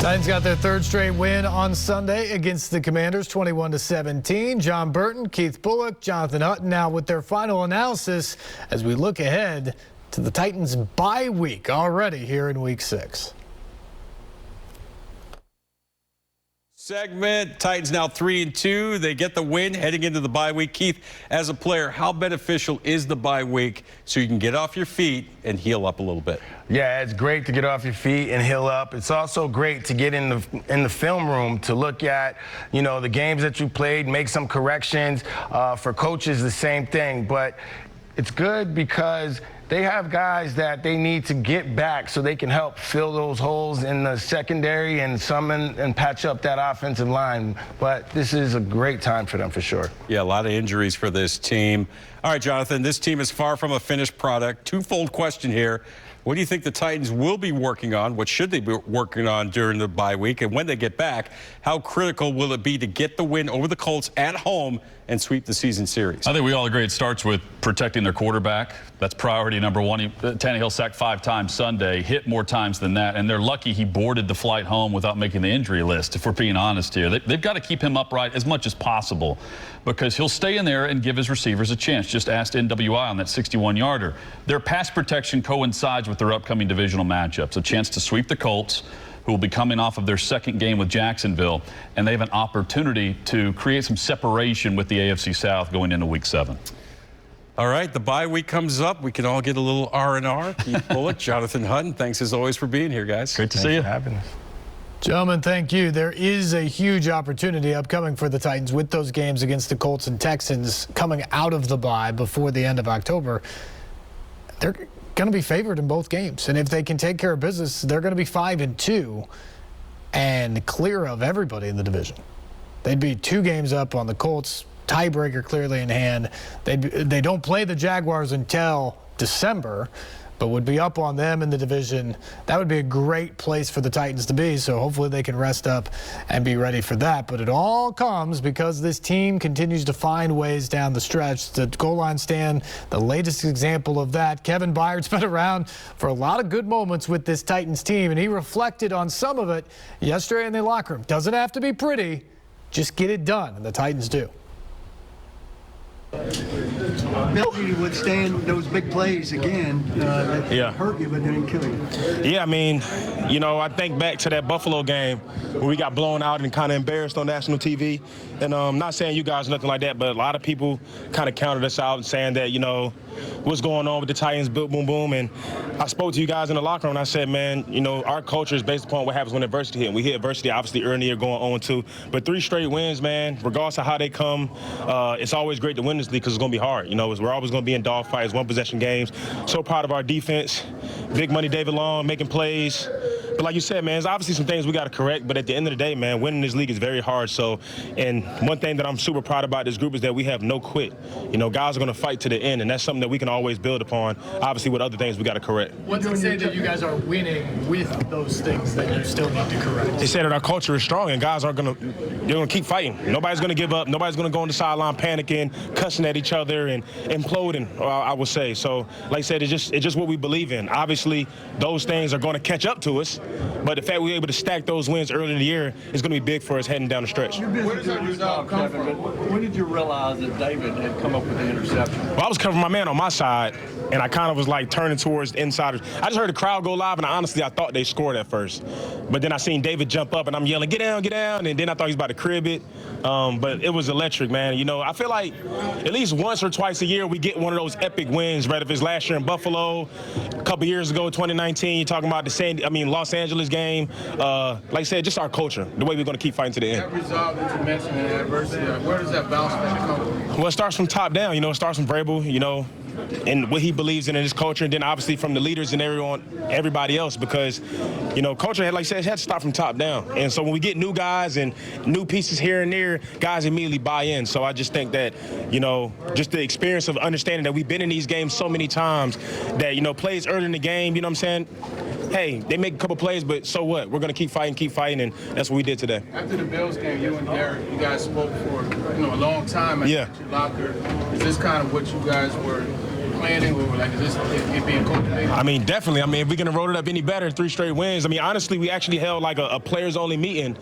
Titans got their third straight win on Sunday against the Commanders, 21-17. John Burton, Keith Bullock, Jonathan Hutton now with their final analysis as we look ahead to the Titans' bye week already here in Week 6. Segment, Titans now 3-2. They get the win heading into the bye week. Keith, as a player, how beneficial is the bye week so you can get off your feet and heal up a little bit? Yeah, it's great to get off your feet and heal up. It's also great to get in the film room to look at, the games that you played, make some corrections. For coaches, the same thing. But it's good because they have guys that they need to get back so they can help fill those holes in the secondary and and patch up that offensive line. But this is a great time for them for sure. Yeah, a lot of injuries for this team. All right, Jonathan, this team is far from a finished product. Twofold question here. What do you think the Titans will be working on? What should they be working on during the bye week? And when they get back, how critical will it be to get the win over the Colts at home and sweep the season series? I think we all agree it starts with protecting their quarterback. That's priority number one. Tannehill sacked 5 times Sunday, hit more times than that, and they're lucky he boarded the flight home without making the injury list, if we're being honest here. They've got to keep him upright as much as possible because he'll stay in there and give his receivers a chance. Just asked NWI on that 61-yarder. Their pass protection coincides with their upcoming divisional matchups, a chance to sweep the Colts, who will be coming off of their second game with Jacksonville, and they have an opportunity to create some separation with the AFC South going into Week 7. All right, the bye week comes up. We can all get a little R&R. Keith Bullock, Jonathan Hutton, thanks as always for being here, guys. Great to see you. Gentlemen, thank you. There is a huge opportunity upcoming for the Titans with those games against the Colts and Texans coming out of the bye before the end of October. They're going to be favored in both games, and if they can take care of business, they're going to be 5-2 and clear of everybody in the division. They'd be 2 games up on the Colts, tiebreaker clearly in hand. They don't play the Jaguars until December, but would be up on them in the division. That would be a great place for the Titans to be, so hopefully they can rest up and be ready for that. But it all comes because this team continues to find ways down the stretch. The goal line stand, the latest example of that. Kevin Byard's been around for a lot of good moments with this Titans team, and he reflected on some of it yesterday in the locker room. Doesn't have to be pretty, just get it done, and the Titans do. Ability to withstand those big plays again that hurt you but didn't kill you. Yeah, I mean, I think back to that Buffalo game where we got blown out and kind of embarrassed on national TV. And I'm not saying you guys nothing like that, but a lot of people kind of counted us out and saying that, what's going on with the Titans, boom, boom, boom. And I spoke to you guys in the locker room and I said, man, our culture is based upon what happens when adversity hits. And we hit adversity, obviously, early in the year going 0-2. But 3 straight wins, man, regardless of how they come, it's always great to win this league because it's going to be hard. We're always going to be in dogfights, one-possession games. So proud of our defense. Big money David Long making plays. But like you said, man, there's obviously some things we got to correct. But at the end of the day, man, winning this league is very hard. So, and one thing that I'm super proud about this group is that we have no quit. Guys are going to fight to the end, and that's something that we can always build upon. Obviously, with other things we got to correct. What does it say that you guys are winning with those things that you still need to correct? They say that our culture is strong, and guys are going to keep fighting. Nobody's going to give up. Nobody's going to go on the sideline panicking, cussing at each other, and imploding, I would say. So, like I said, it's just what we believe in. Obviously, those things are going to catch up to us, but the fact we were able to stack those wins early in the year is going to be big for us heading down the stretch. Where does that resolve come from? When did you realize that David had come up with the interception? Well, I was covering my man on my side, and I kind of was like turning towards the insiders. I just heard the crowd go live, and honestly, I thought they scored at first. But then I seen David jump up, and I'm yelling, get down, and then I thought he was about to crib it. But it was electric, man. I feel like at least once or twice a year we get one of those epic wins, right? If it's last year in Buffalo, a couple years ago, 2019, you're talking about the Los Angeles game. Like I said, just our culture, the way we're going to keep fighting to the end. That resolve that you mentioned in adversity, where does that bounce back come from? Well, it starts from top down. It starts from Vrabel, and what he believes in his culture, and then obviously from the leaders and everybody else, because culture, like I said, had to start from top down. And so when we get new guys and new pieces here and there, guys immediately buy in. So I just think that just the experience of understanding that we've been in these games so many times that plays early in the game, you know what I'm saying, hey, they make a couple plays, but so what? We're going to keep fighting, and that's what we did today. After the Bills game, you and Derek, you guys spoke for a long time at your locker. Is this kind of what you guys were planning, or like is this it being cultivated? I mean, definitely. I mean, if we're going to roll it up any better, 3 straight wins. I mean, honestly, we actually held like a players-only meeting.